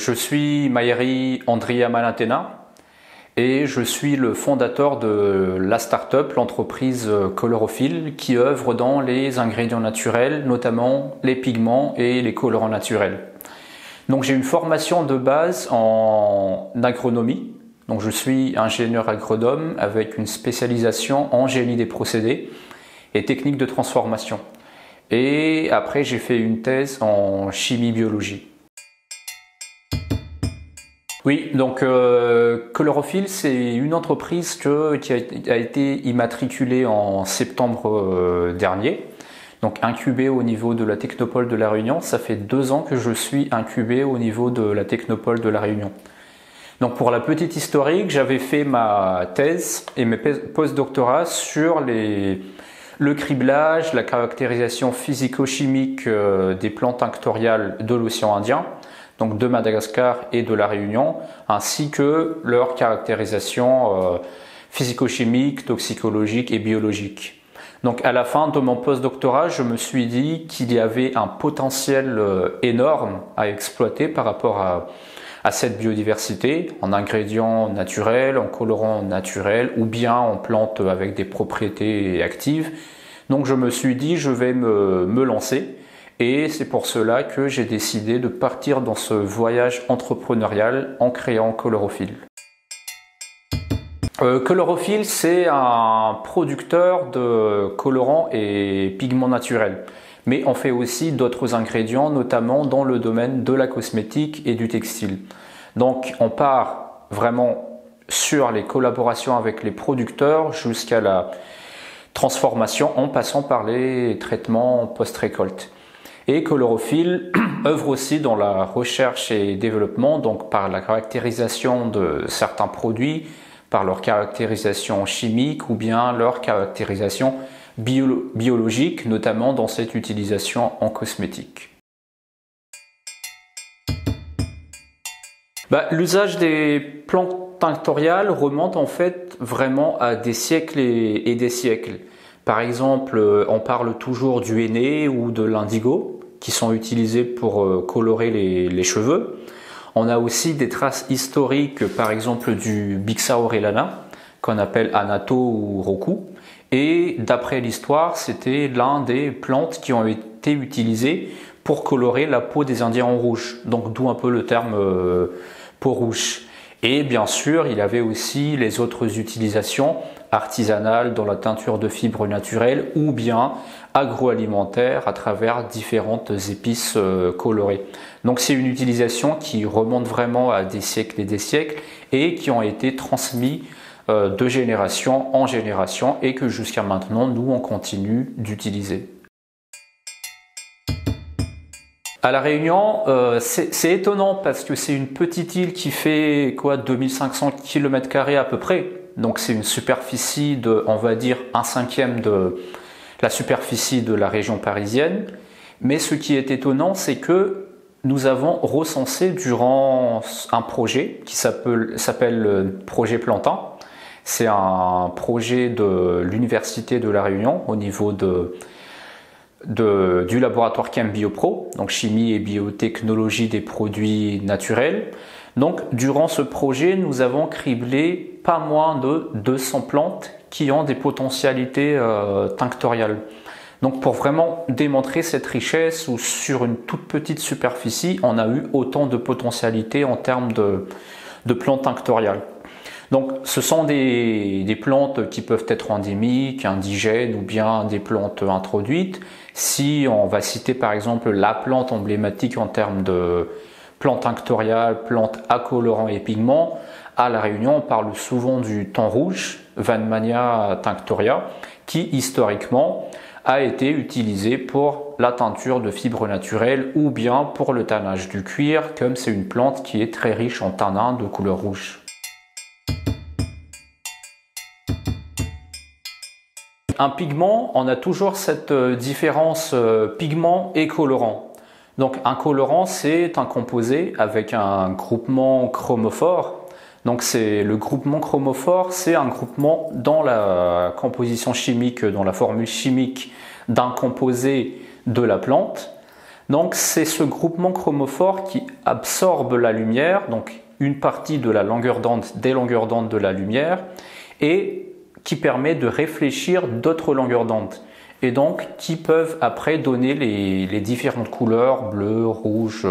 Je suis Mayeri Andria Malintena et je suis le fondateur de la start-up, l'entreprise Colorophil, qui œuvre dans les ingrédients naturels, notamment les pigments et les colorants naturels. Donc j'ai une formation de base en agronomie. Donc je suis ingénieur agronome avec une spécialisation en génie des procédés et techniques de transformation. Et après j'ai fait une thèse en chimie-biologie. Oui, donc Colorophil, c'est une entreprise qui a été immatriculée en septembre dernier, donc incubée au niveau de la Technopole de La Réunion. Ça fait 2 ans que je suis incubé au niveau de la Technopole de La Réunion. Donc pour la petite historique, j'avais fait ma thèse et mes post-doctorats sur le criblage, la caractérisation physico-chimique des plantes tinctoriales de l'océan Indien, donc de Madagascar et de La Réunion, ainsi que leur caractérisation physico-chimique, toxicologique et biologique. Donc à la fin de mon post-doctorat, je me suis dit qu'il y avait un potentiel énorme à exploiter par rapport à cette biodiversité, en ingrédients naturels, en colorants naturels ou bien en plantes avec des propriétés actives. Donc je me suis dit je vais me lancer. Et c'est pour cela que j'ai décidé de partir dans ce voyage entrepreneurial en créant Colorophil. Colorophil, c'est un producteur de colorants et pigments naturels. Mais on fait aussi d'autres ingrédients, notamment dans le domaine de la cosmétique et du textile. Donc on part vraiment sur les collaborations avec les producteurs jusqu'à la transformation en passant par les traitements post-récolte. Et Colorophil œuvre aussi dans la recherche et développement, donc par la caractérisation de certains produits, par leur caractérisation chimique ou bien leur caractérisation biologique, notamment dans cette utilisation en cosmétique. L'usage des plantes tinctoriales remonte en fait vraiment à des siècles et des siècles. Par exemple, on parle toujours du henné ou de l'indigo qui sont utilisés pour colorer les cheveux. On a aussi des traces historiques, par exemple du Bixaorellana, qu'on appelle Anato ou Roku. Et d'après l'histoire, c'était l'un des plantes qui ont été utilisées pour colorer la peau des Indiens en rouge. Donc d'où un peu le terme peau rouge. Et bien sûr, il y avait aussi les autres utilisations artisanales dans la teinture de fibres naturelles ou bien agroalimentaires à travers différentes épices colorées. Donc c'est une utilisation qui remonte vraiment à des siècles et des siècles et qui ont été transmis de génération en génération et que jusqu'à maintenant, nous, on continue d'utiliser. À La Réunion, c'est étonnant parce que c'est une petite île qui fait 2500 km² à peu près. Donc c'est une superficie de, on va dire, 1/5 de la superficie de la région parisienne. Mais ce qui est étonnant, c'est que nous avons recensé durant un projet qui s'appelle Projet Plantin. C'est un projet de l'Université de La Réunion au niveau du laboratoire ChemBioPro, donc chimie et biotechnologie des produits naturels. Donc durant ce projet, nous avons criblé pas moins de 200 plantes qui ont des potentialités tinctoriales. Donc pour vraiment démontrer cette richesse où sur une toute petite superficie, on a eu autant de potentialités en termes de plantes tinctoriales. Donc ce sont des plantes qui peuvent être endémiques, indigènes ou bien des plantes introduites. Si on va citer par exemple la plante emblématique en termes de plantes tinctoriales, plantes à colorants et pigments, à La Réunion on parle souvent du thon rouge, Vanmania tinctoria, qui historiquement a été utilisé pour la teinture de fibres naturelles ou bien pour le tannage du cuir, comme c'est une plante qui est très riche en tannin de couleur rouge. Un pigment, on a toujours cette différence pigment et colorant. Donc un colorant, c'est un composé avec un groupement chromophore. Donc le groupement chromophore, c'est un groupement dans la composition chimique, dans la formule chimique d'un composé de la plante. Donc c'est ce groupement chromophore qui absorbe la lumière, donc une partie de la longueur d'onde, des longueurs d'onde de la lumière, et qui permet de réfléchir d'autres longueurs d'onde, et donc qui peuvent après donner les différentes couleurs, bleu, rouge,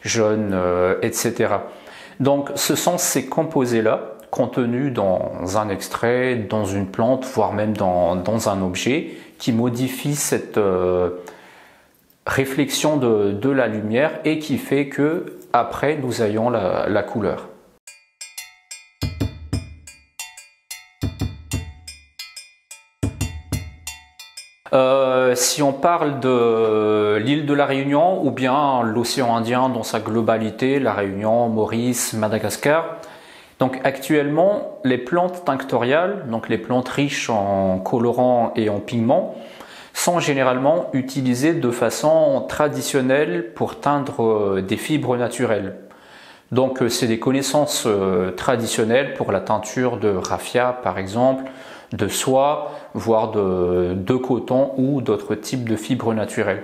jaune, etc. Donc ce sont ces composés-là, contenus dans un extrait, dans une plante, voire même dans un objet, qui modifient cette réflexion de la lumière et qui fait que après nous ayons la couleur. Si on parle de l'île de la Réunion ou bien l'océan Indien dans sa globalité, la Réunion, Maurice, Madagascar, donc actuellement les plantes tinctoriales, donc les plantes riches en colorants et en pigments, sont généralement utilisées de façon traditionnelle pour teindre des fibres naturelles. Donc c'est des connaissances traditionnelles pour la teinture de raffia par exemple, de soie, voire de coton ou d'autres types de fibres naturelles.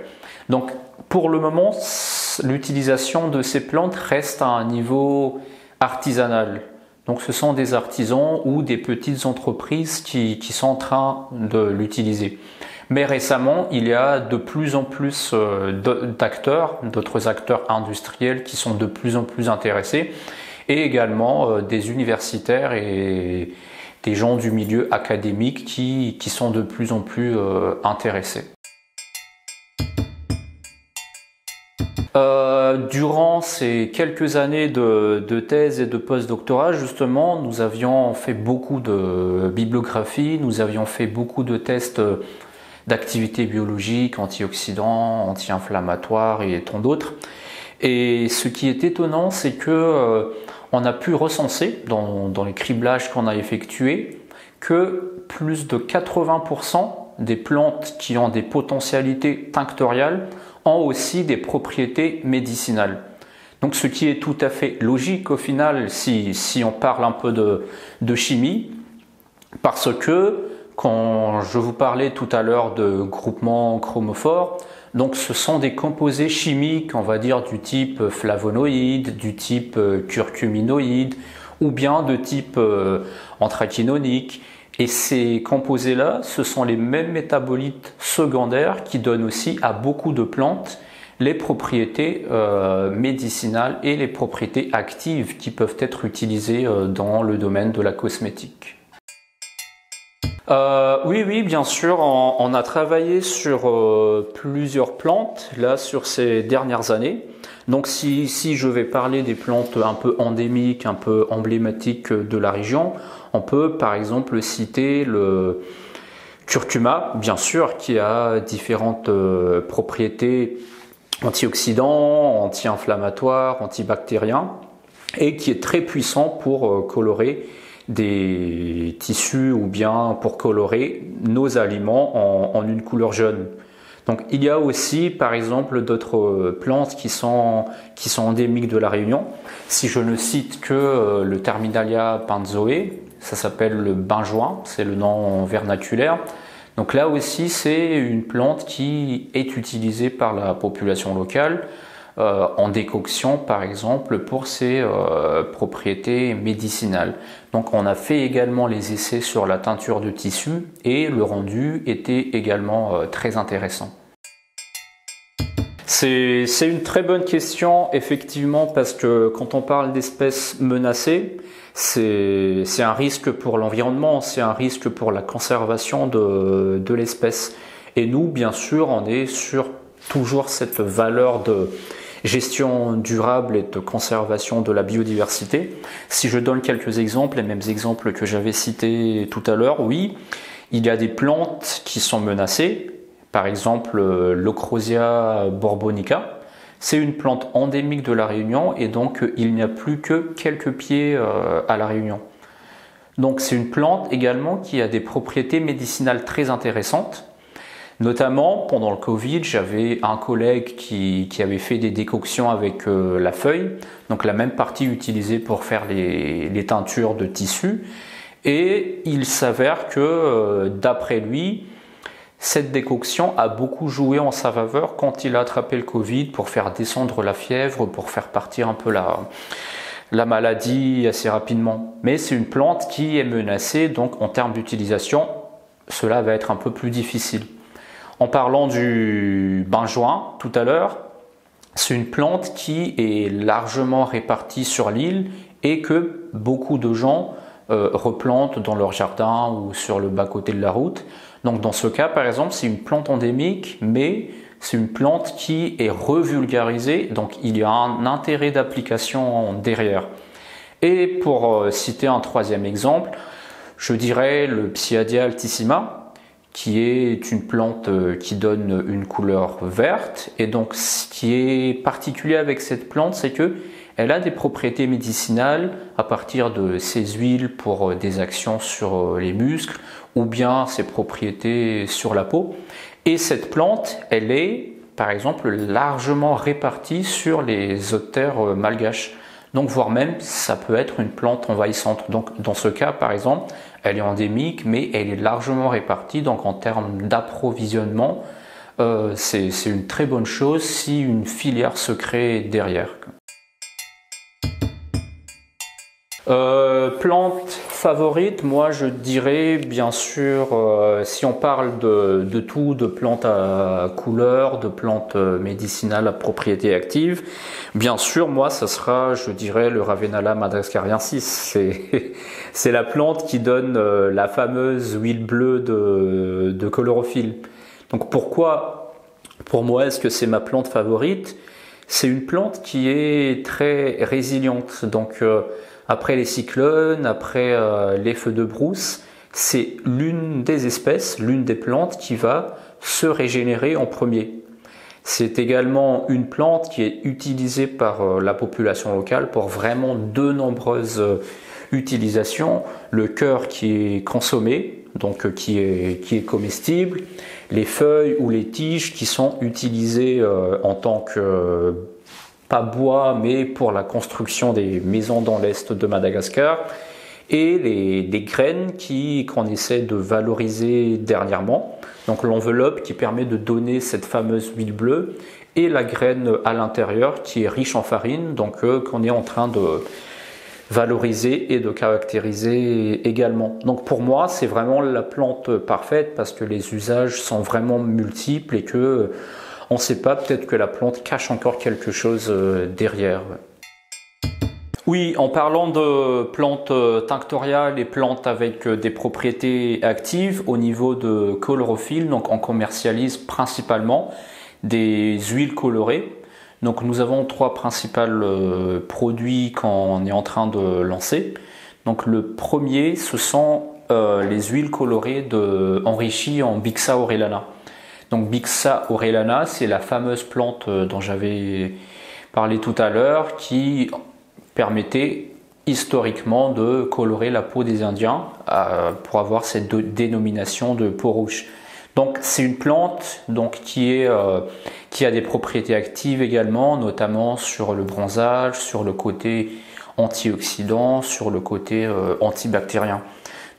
Donc pour le moment, l'utilisation de ces plantes reste à un niveau artisanal. Donc ce sont des artisans ou des petites entreprises qui sont en train de l'utiliser. Mais récemment, il y a de plus en plus d'acteurs, d'autres acteurs industriels qui sont de plus en plus intéressés, et également des universitaires et des gens du milieu académique qui sont de plus en plus intéressés. Durant ces quelques années de thèse et de post-doctorat, justement, nous avions fait beaucoup de bibliographie, nous avions fait beaucoup de tests d'activité biologique, antioxydants, anti-inflammatoires et tant d'autres. Et ce qui est étonnant, c'est que on a pu recenser dans les criblages qu'on a effectués que plus de 80% des plantes qui ont des potentialités tinctoriales ont aussi des propriétés médicinales. Donc ce qui est tout à fait logique au final si on parle un peu de chimie, parce que quand je vous parlais tout à l'heure de groupement chromophore, donc ce sont des composés chimiques, on va dire du type flavonoïde, du type curcuminoïde ou bien de type anthraquinonique. Et ces composés-là, ce sont les mêmes métabolites secondaires qui donnent aussi à beaucoup de plantes les propriétés médicinales et les propriétés actives qui peuvent être utilisées dans le domaine de la cosmétique. Oui, bien sûr, on a travaillé sur plusieurs plantes, là, sur ces dernières années. Donc si je vais parler des plantes un peu endémiques, un peu emblématiques de la région, on peut par exemple citer le curcuma, bien sûr, qui a différentes propriétés antioxydants, anti-inflammatoires, antibactériens, et qui est très puissant pour colorer des tissus ou bien pour colorer nos aliments en une couleur jaune. Donc il y a aussi par exemple d'autres plantes qui sont endémiques de la Réunion. Si je ne cite que le Terminalia benzoé, ça s'appelle le benjoin, c'est le nom vernaculaire. Donc là aussi c'est une plante qui est utilisée par la population locale en décoction par exemple pour ses propriétés médicinales. Donc on a fait également les essais sur la teinture de tissu et le rendu était également très intéressant. C'est une très bonne question effectivement parce que quand on parle d'espèces menacées, c'est un risque pour l'environnement, c'est un risque pour la conservation de l'espèce. Et nous bien sûr on est sur toujours cette valeur de gestion durable et de conservation de la biodiversité. Si je donne quelques exemples, les mêmes exemples que j'avais cités tout à l'heure, oui, il y a des plantes qui sont menacées, par exemple l'Ocrosia borbonica. C'est une plante endémique de la Réunion et donc il n'y a plus que quelques pieds à la Réunion. Donc c'est une plante également qui a des propriétés médicinales très intéressantes. Notamment, pendant le Covid, j'avais un collègue qui avait fait des décoctions avec la feuille, donc la même partie utilisée pour faire les teintures de tissu. Et il s'avère que, d'après lui, Cette décoction a beaucoup joué en sa faveur quand il a attrapé le Covid pour faire descendre la fièvre, pour faire partir un peu la maladie assez rapidement. Mais c'est une plante qui est menacée, donc en termes d'utilisation, cela va être un peu plus difficile. En parlant du benjoin tout à l'heure, c'est une plante qui est largement répartie sur l'île et que beaucoup de gens replantent dans leur jardin ou sur le bas-côté de la route. Donc dans ce cas, par exemple, c'est une plante endémique, mais c'est une plante qui est revulgarisée, donc il y a un intérêt d'application derrière. Et pour citer un troisième exemple, je dirais le Psiadia altissima, qui est une plante qui donne une couleur verte. Et donc ce qui est particulier avec cette plante, c'est que elle a des propriétés médicinales à partir de ses huiles pour des actions sur les muscles ou bien ses propriétés sur la peau. Et cette plante, elle est par exemple largement répartie sur les autres terres malgaches. Donc voire même ça peut être une plante envahissante. Donc dans ce cas par exemple, elle est endémique mais elle est largement répartie. Donc en termes d'approvisionnement, c'est une très bonne chose si une filière se crée derrière. Plante favorite, moi je dirais bien sûr, si on parle de tout, de plantes à couleur, de plantes médicinales à propriété active, bien sûr moi ça sera, je dirais, le Ravenala madagascariensis. C'est la plante qui donne la fameuse huile bleue de chlorophylle. Donc pourquoi, pour moi, est-ce que c'est ma plante favorite? C'est une plante qui est très résiliente, donc après les cyclones, après les feux de brousse, c'est l'une des espèces, l'une des plantes qui va se régénérer en premier. C'est également une plante qui est utilisée par la population locale pour vraiment de nombreuses utilisations. Le cœur qui est consommé, donc qui est comestible, les feuilles ou les tiges qui sont utilisées en tant que pas bois, mais pour la construction des maisons dans l'est de Madagascar, et les graines qu'on essaie de valoriser dernièrement. Donc l'enveloppe qui permet de donner cette fameuse huile bleue, et la graine à l'intérieur qui est riche en farine, donc qu'on est en train de valoriser et de caractériser également. Donc pour moi, c'est vraiment la plante parfaite parce que les usages sont vraiment multiples et que on ne sait pas, peut-être que la plante cache encore quelque chose derrière. Oui, en parlant de plantes tinctoriales et plantes avec des propriétés actives au niveau de chlorophylle, donc on commercialise principalement des huiles colorées. Donc nous avons trois principaux produits qu'on est en train de lancer. Donc le premier, ce sont les huiles colorées enrichies en Bixa orellana. Donc Bixa orellana, c'est la fameuse plante dont j'avais parlé tout à l'heure qui permettait historiquement de colorer la peau des Indiens pour avoir cette dénomination de peau rouge. Donc c'est une plante qui a des propriétés actives également, notamment sur le bronzage, sur le côté antioxydant, sur le côté antibactérien.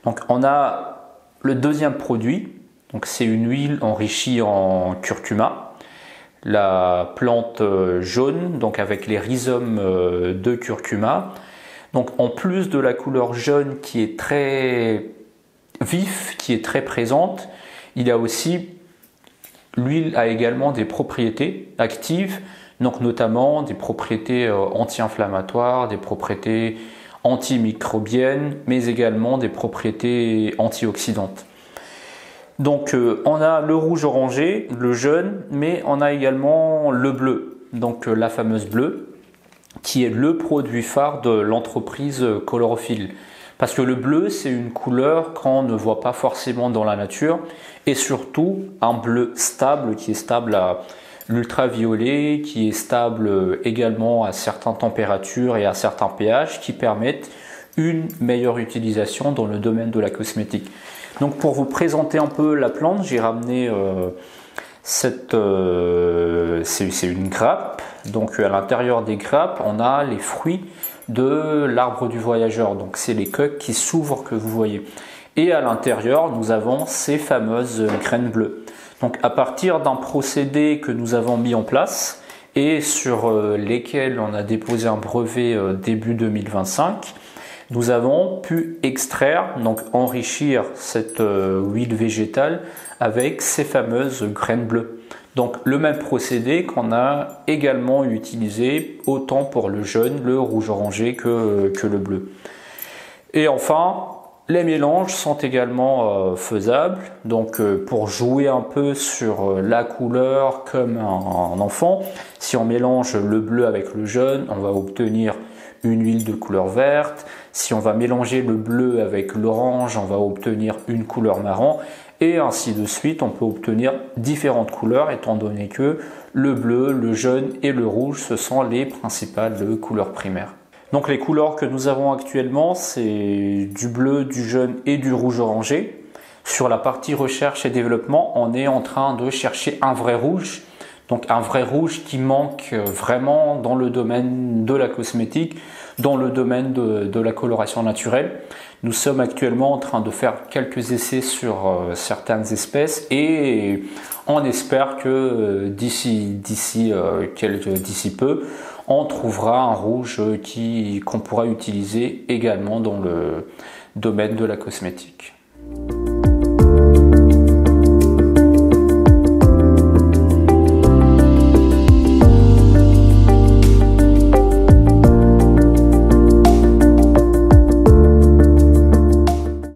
Donc on a le deuxième produit. Donc c'est une huile enrichie en curcuma, la plante jaune, donc avec les rhizomes de curcuma. Donc en plus de la couleur jaune qui est très vive, qui est très présente, il y a aussi, l'huile a également des propriétés actives, donc notamment des propriétés anti-inflammatoires, des propriétés antimicrobiennes, mais également des propriétés antioxydantes. Donc on a le rouge orangé, le jaune, mais on a également le bleu, donc la fameuse bleue, qui est le produit phare de l'entreprise Chlorophylle. Parce que le bleu, c'est une couleur qu'on ne voit pas forcément dans la nature, et surtout un bleu stable, qui est stable à l'ultraviolet, qui est stable également à certaines températures et à certains pH, qui permettent une meilleure utilisation dans le domaine de la cosmétique. Donc pour vous présenter un peu la plante, j'ai ramené c'est une grappe. Donc à l'intérieur des grappes, on a les fruits de l'arbre du voyageur. Donc c'est les coques qui s'ouvrent que vous voyez. Et à l'intérieur, nous avons ces fameuses graines bleues. Donc à partir d'un procédé que nous avons mis en place et sur lesquels on a déposé un brevet début 2025, nous avons pu extraire, donc enrichir cette huile végétale avec ces fameuses graines bleues. Donc le même procédé qu'on a également utilisé autant pour le jaune, le rouge orangé que le bleu. Et enfin, les mélanges sont également faisables. Donc pour jouer un peu sur la couleur comme un enfant, si on mélange le bleu avec le jaune, on va obtenir une huile de couleur verte. Si on va mélanger le bleu avec l'orange, on va obtenir une couleur marron. Et ainsi de suite, on peut obtenir différentes couleurs étant donné que le bleu, le jaune et le rouge, ce sont les principales couleurs primaires. Donc les couleurs que nous avons actuellement, c'est du bleu, du jaune et du rouge orangé. Sur la partie recherche et développement, on est en train de chercher un vrai rouge. Donc un vrai rouge qui manque vraiment dans le domaine de la cosmétique, dans le domaine de la coloration naturelle. Nous sommes actuellement en train de faire quelques essais sur certaines espèces et on espère que d'ici peu, on trouvera un rouge qu'on pourra utiliser également dans le domaine de la cosmétique.